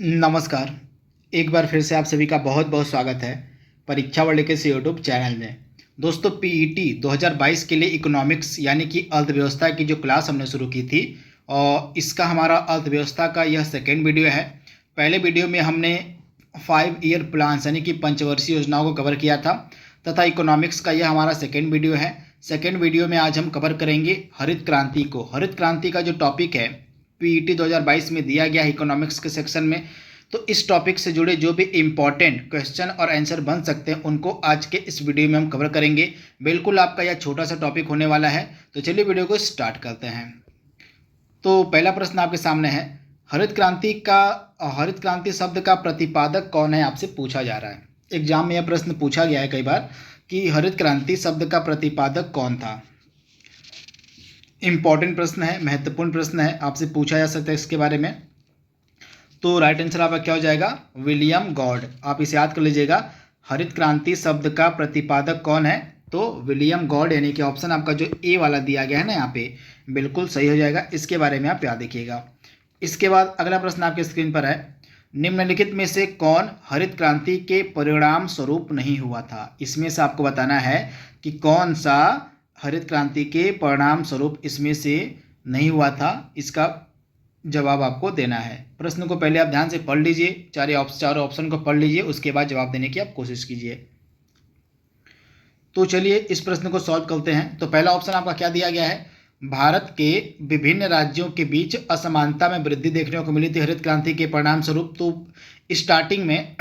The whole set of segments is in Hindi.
नमस्कार। एक बार फिर से आप सभी का बहुत बहुत स्वागत है परीक्षा वर्ल्ड के यूट्यूब चैनल में। दोस्तों, पीईटी 2022 के लिए इकोनॉमिक्स यानी कि अर्थव्यवस्था की जो क्लास हमने शुरू की थी और इसका हमारा अर्थव्यवस्था का यह सेकेंड वीडियो है। पहले वीडियो में हमने 5 ईयर प्लान्स यानी कि पंचवर्षीय योजनाओं को कवर किया था तथा इकोनॉमिक्स का यह हमारा सेकेंड वीडियो है। सेकेंड वीडियो में आज हम कवर करेंगे हरित क्रांति को। हरित क्रांति का जो टॉपिक है पीईटी 2022 में दिया गया है इकोनॉमिक्स के सेक्शन में, तो इस टॉपिक से जुड़े जो भी इम्पॉर्टेंट क्वेश्चन और आंसर बन सकते हैं उनको आज के इस वीडियो में हम कवर करेंगे। बिल्कुल आपका यह छोटा सा टॉपिक होने वाला है, तो चलिए वीडियो को स्टार्ट करते हैं। तो पहला प्रश्न आपके सामने है, हरित क्रांति शब्द का प्रतिपादक कौन है, आपसे पूछा जा रहा है। एग्जाम में यह प्रश्न पूछा गया है कई बार कि हरित क्रांति शब्द का प्रतिपादक कौन था। इम्पॉर्टेंट प्रश्न है, महत्वपूर्ण प्रश्न है, आपसे पूछा जा सकता है इसके बारे में। तो राइट आंसर आपका क्या हो जाएगा, विलियम गॉड। आप इसे याद कर लीजिएगा, हरित क्रांति शब्द का प्रतिपादक कौन है, तो विलियम गॉड, यानी कि ऑप्शन आपका जो ए वाला दिया गया है ना यहाँ पे, बिल्कुल सही हो जाएगा। इसके बारे में आप याद रखिएगा। इसके बाद अगला प्रश्न आपके स्क्रीन पर है, निम्नलिखित में से कौन हरित क्रांति के परिणाम स्वरूप नहीं हुआ था। इसमें से आपको बताना है कि कौन सा हरित क्रांति के परिणाम स्वरूप इसमें से नहीं हुआ था। इसका जवाब आपको देना है। प्रश्न को पहले आप ध्यान से पढ़ लीजिए, चारों ऑप्शन को पढ़ लीजिए, उसके बाद जवाब देने की आप कोशिश कीजिए। तो चलिए इस प्रश्न को सॉल्व करते हैं। तो पहला ऑप्शन आपका क्या दिया गया है, भारत के विभिन्न राज्यों के बीच असमानता में वृद्धि देखने को मिली थी हरित क्रांति के परिणाम स्वरूप। तो स्टार्टिंग में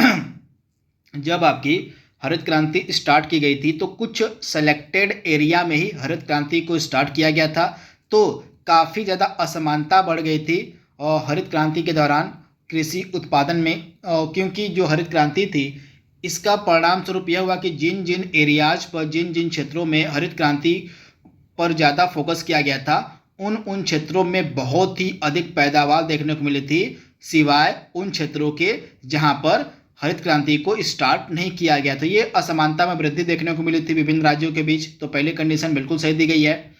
जब आपकी हरित क्रांति स्टार्ट की गई थी तो कुछ सेलेक्टेड एरिया में ही हरित क्रांति को स्टार्ट किया गया था, तो काफ़ी ज़्यादा असमानता बढ़ गई थी और हरित क्रांति के दौरान कृषि उत्पादन में, क्योंकि जो हरित क्रांति थी इसका परिणाम स्वरूप यह हुआ कि जिन जिन एरियाज पर, जिन जिन क्षेत्रों में हरित क्रांति पर ज़्यादा फोकस किया गया था उन क्षेत्रों में बहुत ही अधिक पैदावार देखने को मिली थी, सिवाय उन क्षेत्रों के जहाँ पर हरित क्रांति को स्टार्ट नहीं किया गया। तो ये असमानता में वृद्धि देखने को मिली थी विभिन्न राज्यों के बीच। तो पहली कंडीशन बिल्कुल सही दी गई है।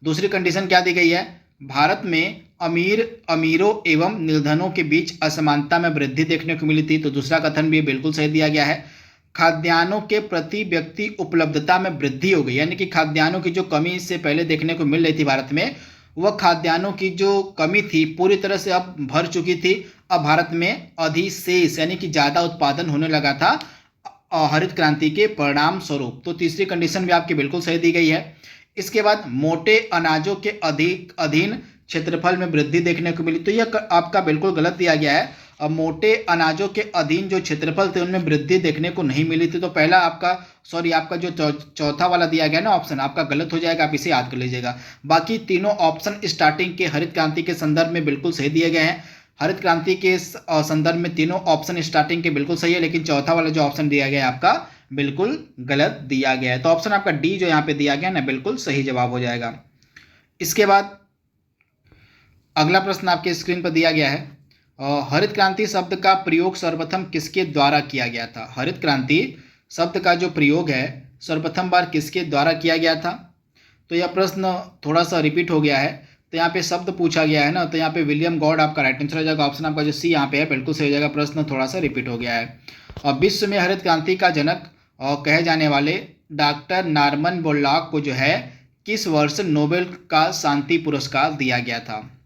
दूसरी कंडीशन क्या दी गई है, भारत में अमीरों एवं निर्धनों के बीच असमानता में वृद्धि देखने को मिली थी। तो दूसरा कथन भी बिल्कुल सही दिया गया है। खाद्यान्नों के प्रति व्यक्ति उपलब्धता में वृद्धि हो गई, यानी कि खाद्यान्नों की जो कमी इससे पहले देखने को मिल रही थी भारत में, वह खाद्यान्नों की जो कमी थी पूरी तरह से अब भर चुकी थी। अब भारत में अधिशेष यानी कि ज़्यादा उत्पादन होने लगा था हरित क्रांति के परिणाम स्वरूप। तो तीसरी कंडीशन भी आपकी बिल्कुल सही दी गई है। इसके बाद मोटे अनाजों के अधीन क्षेत्रफल में वृद्धि देखने को मिली, तो यह आपका बिल्कुल गलत दिया गया है। अब मोटे अनाजों के अधीन जो क्षेत्रफल थे उनमें वृद्धि देखने को नहीं मिली थी। तो पहला आपका जो चौथा वाला दिया गया ना ऑप्शन, आपका गलत हो जाएगा, आप इसे याद कर लीजिएगा। बाकी तीनों ऑप्शन स्टार्टिंग के हरित क्रांति के संदर्भ में बिल्कुल सही दिए गए हैं। हरित क्रांति के संदर्भ में तीनों ऑप्शन स्टार्टिंग के बिल्कुल सही है, लेकिन चौथा वाला जो ऑप्शन दिया गया है आपका बिल्कुल गलत दिया गया है। तो ऑप्शन आपका डी जो यहाँ पे दिया गया ना, बिल्कुल सही जवाब हो जाएगा। इसके बाद अगला प्रश्न आपके स्क्रीन पर दिया गया है, हरित क्रांति शब्द का प्रयोग सर्वप्रथम किसके द्वारा किया गया था। हरित क्रांति शब्द का जो प्रयोग है सर्वप्रथम बार किसके द्वारा किया गया था। तो यह प्रश्न थोड़ा सा रिपीट हो गया है, तो यहाँ पे शब्द पूछा गया है ना, तो यहाँ पे विलियम गॉड आपका राइट आंसर हो जाएगा। ऑप्शन आपका जो सी यहाँ पे है बिल्कुल सही हो जाएगा। प्रश्न थोड़ा सा रिपीट हो गया है। और विश्व में हरित क्रांति का जनक कहे जाने वाले डॉक्टर नॉर्मन बोरलॉग को जो है किस वर्ष नोबेल का शांति पुरस्कार दिया गया था।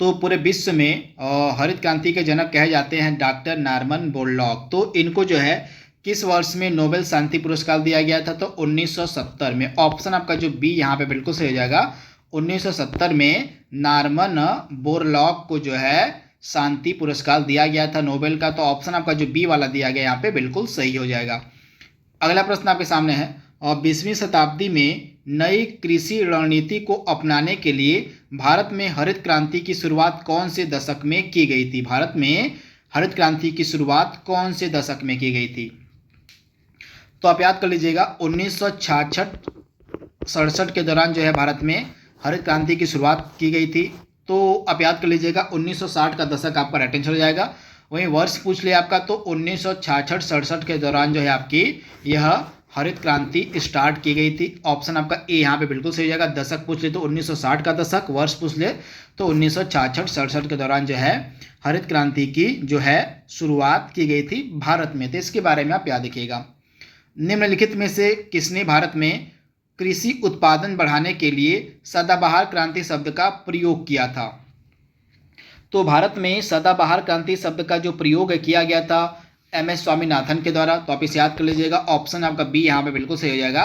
तो पूरे विश्व में हरित क्रांति के जनक कहे जाते हैं डॉक्टर नॉर्मन बोरलॉग। तो इनको जो है किस वर्ष में नोबेल शांति पुरस्कार दिया गया था, तो 1970 में। ऑप्शन आपका जो बी यहाँ पे बिल्कुल सही हो जाएगा। 1970 में नॉर्मन बोरलॉग को जो है शांति पुरस्कार दिया गया था नोबेल का। तो ऑप्शन आपका जो बी वाला दिया गया यहाँ पे बिल्कुल सही हो जाएगा। अगला प्रश्न आपके सामने है, और 20वीं शताब्दी में नई कृषि रणनीति को अपनाने के लिए भारत में हरित क्रांति की शुरुआत कौन से दशक में की गई थी। भारत में हरित क्रांति की शुरुआत कौन से दशक में की गई थी। तो आप याद कर लीजिएगा, 1966-67 के दौरान जो है भारत में हरित क्रांति की शुरुआत की गई थी। तो आप याद कर लीजिएगा 1960 का दशक आपका राइट आंसर हो जाएगा। वहीं वर्ष पूछ लिया आपका, तो 1966-67 के दौरान जो है आपकी यह हरित क्रांति स्टार्ट की गई थी? ऑप्शन आपका ए यहाँ पे बिल्कुल सही हो जाएगा। दशक पूछ ले तो 1960 का दशक, वर्ष पूछ ले तो 1966-67 के दौरान जो है हरित क्रांति की जो है शुरुआत की गई थी भारत में। तो इसके बारे में आप याद रखिएगा। निम्नलिखित में से किसने भारत में कृषि उत्पादन बढ़ाने के लिए सदाबहार क्रांति शब्द का प्रयोग किया था? तो भारत में सदाबहार क्रांति शब्द का जो प्रयोग किया गया था एम.एस. स्वामीनाथन के द्वारा। तो आप इसे याद कर लीजिएगा। ऑप्शन आपका बी यहाँ पे बिल्कुल सही हो जाएगा।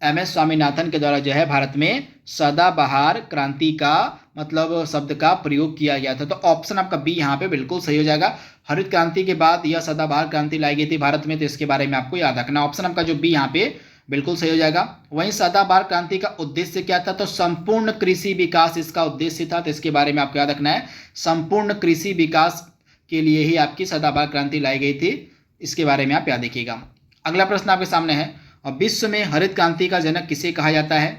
एम.एस. स्वामीनाथन के द्वारा जो है भारत में सदाबहार क्रांति का मतलब शब्द का प्रयोग किया गया था। तो ऑप्शन आपका बी यहाँ पे बिल्कुल सही हो जाएगा। हरित क्रांति के बाद यह सदाबहार क्रांति लाई गई थी भारत में, तो इसके बारे में आपको याद रखना। ऑप्शन आपका जो बी यहाँ पे बिल्कुल सही हो जाएगा। वहीं सदाबहार क्रांति का उद्देश्य क्या था? तो संपूर्ण कृषि विकास इसका उद्देश्य था। तो इसके बारे में आपको याद रखना है। संपूर्ण कृषि विकास के लिए ही आपकी सदाबहार क्रांति लाई गई थी। इसके बारे में आप याद रखिएगा। अगला प्रश्न आपके सामने है, और विश्व में हरित क्रांति का जनक किसे कहा जाता है?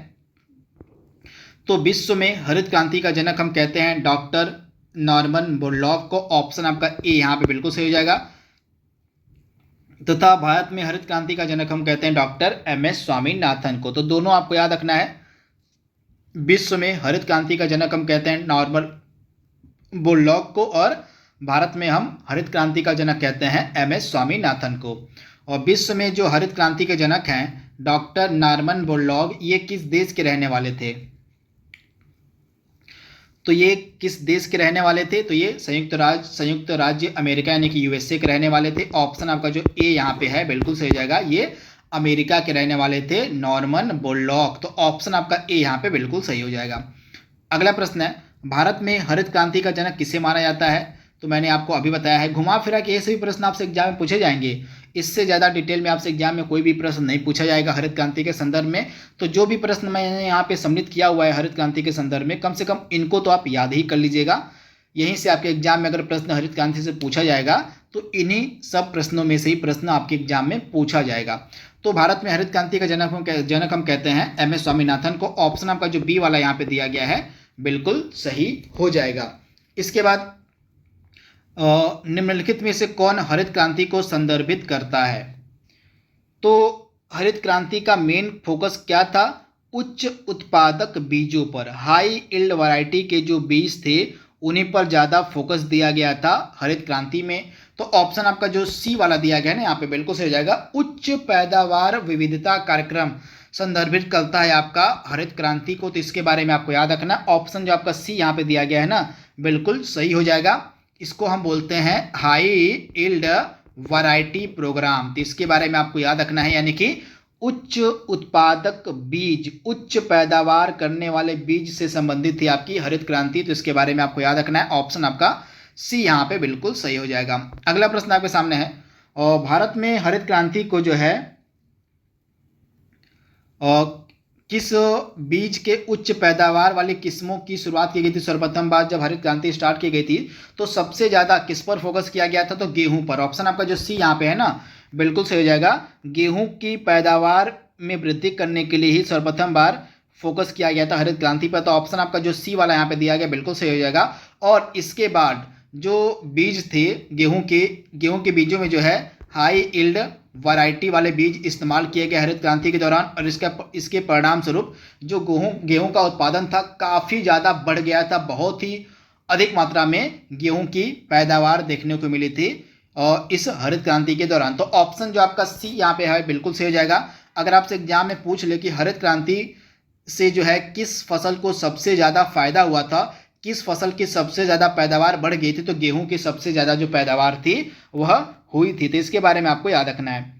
तो विश्व में हरित क्रांति का जनक हम कहते हैं डॉक्टर नॉर्मन बोरलॉग को। ऑप्शन आपका ए यहाँ पे बिल्कुल सही हो जाएगा। तथा भारत में हरित क्रांति का जनक हम कहते हैं डॉक्टर एम.एस. स्वामीनाथन को। तो दोनों आपको याद रखना है। विश्व में हरित क्रांति का जनक हम कहते हैं नॉर्मन बोरलॉग को, और भारत में हम हरित क्रांति का जनक कहते हैं एम.एस. स्वामीनाथन को। और विश्व में जो हरित क्रांति के जनक हैं डॉक्टर नॉर्मन बोरलॉग, ये किस देश के रहने वाले थे? तो ये किस देश के रहने वाले थे? तो ये संयुक्त राज्य अमेरिका यानी कि यूएसए के रहने वाले थे। ऑप्शन आपका जो ए यहाँ पे है बिल्कुल सही जाएगा। ये अमेरिका के रहने वाले थे नॉर्मन बोरलॉग। तो ऑप्शन आपका ए यहाँ पे बिल्कुल सही हो जाएगा। अगला प्रश्न है, भारत में हरित क्रांति का जनक किसे माना जाता है? तो मैंने आपको अभी बताया है। घुमा फिरा के ऐसे भी प्रश्न आपसे एग्जाम में पूछे जाएंगे। इससे ज़्यादा डिटेल में आपसे एग्जाम में कोई भी प्रश्न नहीं पूछा जाएगा हरित क्रांति के संदर्भ में। तो जो भी प्रश्न मैंने यहाँ पे सम्मिलित किया हुआ है हरित क्रांति के संदर्भ में, कम से कम इनको तो आप याद ही कर लीजिएगा। यहीं से आपके एग्जाम में अगर प्रश्न हरित क्रांति से पूछा जाएगा तो इन्हीं सब प्रश्नों में से ही प्रश्न आपके एग्जाम में पूछा जाएगा। तो भारत में हरित क्रांति का जनक हम कहते हैं एम.एस. स्वामीनाथन को। ऑप्शन आपका जो बी वाला यहाँ पे दिया गया है बिल्कुल सही हो जाएगा। इसके बाद निम्नलिखित में से कौन हरित क्रांति को संदर्भित करता है? तो हरित क्रांति का मेन फोकस क्या था? उच्च उत्पादक बीजों पर, हाई इल्ड वैरायटी के जो बीज थे उन्हीं पर ज़्यादा फोकस दिया गया था हरित क्रांति में। तो ऑप्शन आपका जो सी वाला दिया गया है ना यहाँ पे बिल्कुल सही हो जाएगा। उच्च पैदावार विविधता कार्यक्रम संदर्भित करता है आपका हरित क्रांति को। तो इसके बारे में आपको याद रखना। ऑप्शन जो आपका सी यहाँ पे दिया गया है ना बिल्कुल सही हो जाएगा। इसको हम बोलते हैं हाई इल्ड वैरायटी प्रोग्राम। तो इसके बारे में आपको याद रखना है, यानी कि उच्च उत्पादक बीज, उच्च पैदावार करने वाले बीज से संबंधित थी आपकी हरित क्रांति। तो इसके बारे में आपको याद रखना है। ऑप्शन आपका सी यहाँ पे बिल्कुल सही हो जाएगा। अगला प्रश्न आपके सामने है, और भारत में हरित क्रांति को जो है किस बीज के उच्च पैदावार वाली किस्मों की शुरुआत की गई थी? सर्वप्रथम बार जब हरित क्रांति स्टार्ट की गई थी तो सबसे ज़्यादा किस पर फोकस किया गया था? तो गेहूं पर। ऑप्शन आपका जो सी यहाँ पे है ना बिल्कुल सही हो जाएगा। गेहूं की पैदावार में वृद्धि करने के लिए ही सर्वप्रथम बार फोकस किया गया था हरित क्रांति पर। तो ऑप्शन आपका जो सी वाला यहाँ पे दिया गया बिल्कुल सही हो जाएगा। और इसके बाद जो बीज थे गेहूं के बीजों में जो है हाई इल्ड वैरायटी वाले बीज इस्तेमाल किए गए हरित क्रांति के दौरान, और इसके परिणाम स्वरूप जो गेहूं का उत्पादन था काफ़ी ज़्यादा बढ़ गया था। बहुत ही अधिक मात्रा में गेहूं की पैदावार देखने को मिली थी और इस हरित क्रांति के दौरान। तो ऑप्शन जो आपका सी यहाँ पे है बिल्कुल सही हो जाएगा। अगर आपसे एग्जाम में पूछ ले कि हरित क्रांति से जो है किस फसल को सबसे ज़्यादा फायदा हुआ था, किस फसल की सबसे ज़्यादा पैदावार बढ़ गई थी, तो गेहूं की सबसे ज़्यादा जो पैदावार थी वह हुई थी। तो इसके बारे में आपको याद रखना है।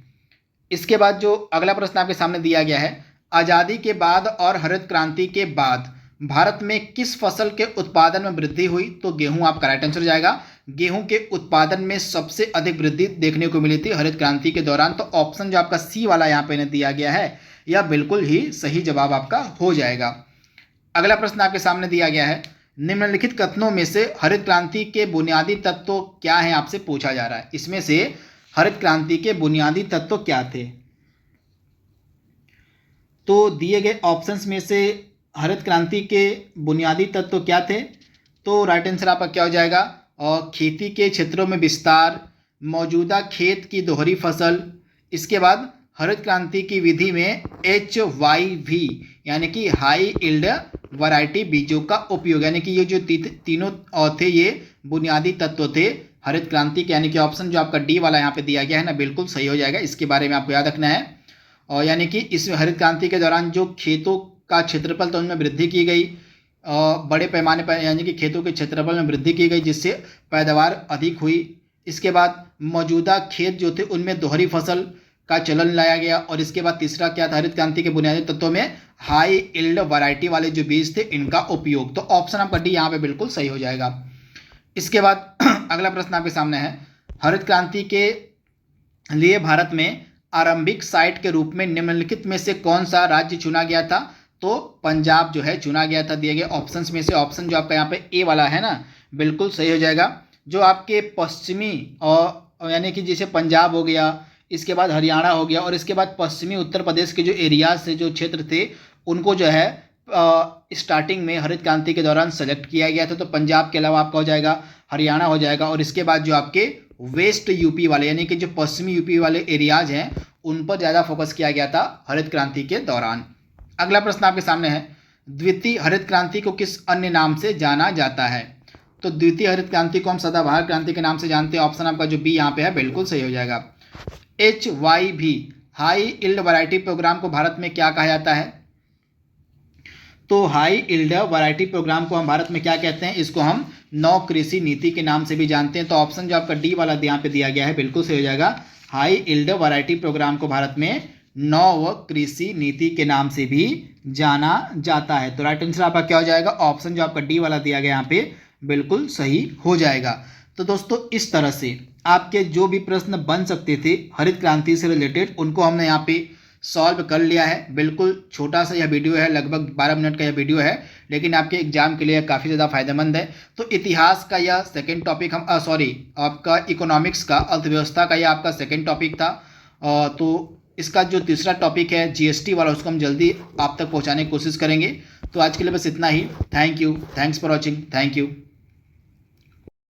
इसके बाद जो अगला प्रश्न आपके सामने दिया गया है, आज़ादी के बाद और हरित क्रांति के बाद भारत में किस फसल के उत्पादन में वृद्धि हुई? तो गेहूं आपका राइट आंसर जाएगा। गेहूं के उत्पादन में सबसे अधिक वृद्धि देखने को मिली थी हरित क्रांति के दौरान। तो ऑप्शन जो आपका सी वाला यहाँ पे दिया गया है यह बिल्कुल ही सही जवाब आपका हो जाएगा। अगला प्रश्न आपके सामने दिया गया है, निम्नलिखित कथनों में से हरित क्रांति के बुनियादी तत्व क्या हैं? आपसे पूछा जा रहा है इसमें से हरित क्रांति के बुनियादी तत्व क्या थे? तो दिए गए ऑप्शंस में से हरित क्रांति के बुनियादी तत्व क्या थे? तो राइट आंसर आपका क्या हो जाएगा? और खेती के क्षेत्रों में विस्तार, मौजूदा खेत की दोहरी फसल, इसके बाद हरित क्रांति की विधि में HYV यानी कि हाई यील्ड वैरायटी बीजों का उपयोग, यानी कि ये जो तीनों थे ये बुनियादी तत्व थे हरित क्रांति के, यानी कि ऑप्शन जो आपका डी वाला यहाँ पे दिया गया है ना बिल्कुल सही हो जाएगा। इसके बारे में आपको याद रखना है। और यानी कि इस हरित क्रांति के दौरान जो खेतों का क्षेत्रफल तो उनमें वृद्धि की गई, बड़े पैमाने पर यानी कि खेतों के क्षेत्रफल में वृद्धि की गई जिससे पैदावार अधिक हुई। इसके बाद मौजूदा खेत जो थे उनमें दोहरी फसल का चलन लाया गया। और इसके बाद तीसरा क्या था, हरित क्रांति के बुनियादी तत्वों में हाई यील्ड वैरायटी वाले जो बीज थे इनका उपयोग। तो ऑप्शन आपका डी यहाँ पे बिल्कुल सही हो जाएगा। इसके बाद अगला प्रश्न आपके सामने है, हरित क्रांति के लिए भारत में आरंभिक साइट के रूप में निम्नलिखित में से कौन सा राज्य चुना गया था? तो पंजाब जो है चुना गया था। दिए गए ऑप्शंस में से ऑप्शन जो आपका यहाँ पे ए वाला है ना बिल्कुल सही हो जाएगा। जो आपके पश्चिमी और यानी कि जैसे पंजाब हो गया, इसके बाद हरियाणा हो गया और इसके बाद पश्चिमी उत्तर प्रदेश के जो एरियाज से जो क्षेत्र थे उनको जो है स्टार्टिंग में हरित क्रांति के दौरान सेलेक्ट किया गया था। तो पंजाब के अलावा आपका हो जाएगा हरियाणा हो जाएगा और इसके बाद जो आपके वेस्ट यूपी वाले यानी कि जो पश्चिमी यूपी वाले एरियाज हैं उन पर ज़्यादा फोकस किया गया था हरित क्रांति के दौरान। अगला प्रश्न आपके सामने है, द्वितीय हरित क्रांति को किस अन्य नाम से जाना जाता है? तो द्वितीय हरित क्रांति को हम सदाबहार क्रांति के नाम से जानते हैं। ऑप्शन आपका जो बी यहाँ पे है बिल्कुल सही हो जाएगा। HYV high yield variety program को भारत में क्या कहा जाता है? तो हाई यील्ड वैरायटी प्रोग्राम को हम भारत में क्या कहते हैं? इसको हम नौ कृषि नीति के नाम से भी जानते हैं। तो ऑप्शन जो आपका डी वाला यहाँ पे दिया गया है बिल्कुल सही हो जाएगा। हाई यील्ड वैरायटी प्रोग्राम को भारत में नौ कृषि नीति के नाम से भी जाना जाता है। तो राइट आंसर आपका क्या हो जाएगा? ऑप्शन जो आपका डी वाला दिया गया यहाँ पे बिल्कुल सही हो जाएगा। तो दोस्तों इस तरह से आपके जो भी प्रश्न बन सकते थे हरित क्रांति से रिलेटेड उनको हमने यहाँ पे सॉल्व कर लिया है। बिल्कुल छोटा सा यह वीडियो है, लगभग 12 मिनट का यह वीडियो है, लेकिन आपके एग्जाम के लिए काफ़ी ज़्यादा फायदेमंद है। तो इतिहास का यह सेकंड टॉपिक हम आपका इकोनॉमिक्स का अर्थव्यवस्था का यह आपका सेकंड टॉपिक था। तो इसका जो तीसरा टॉपिक है GST वाला उसको हम जल्दी आप तक पहुँचाने की कोशिश करेंगे। तो आज के लिए बस इतना ही। Thank you, thanks for watching, thank you.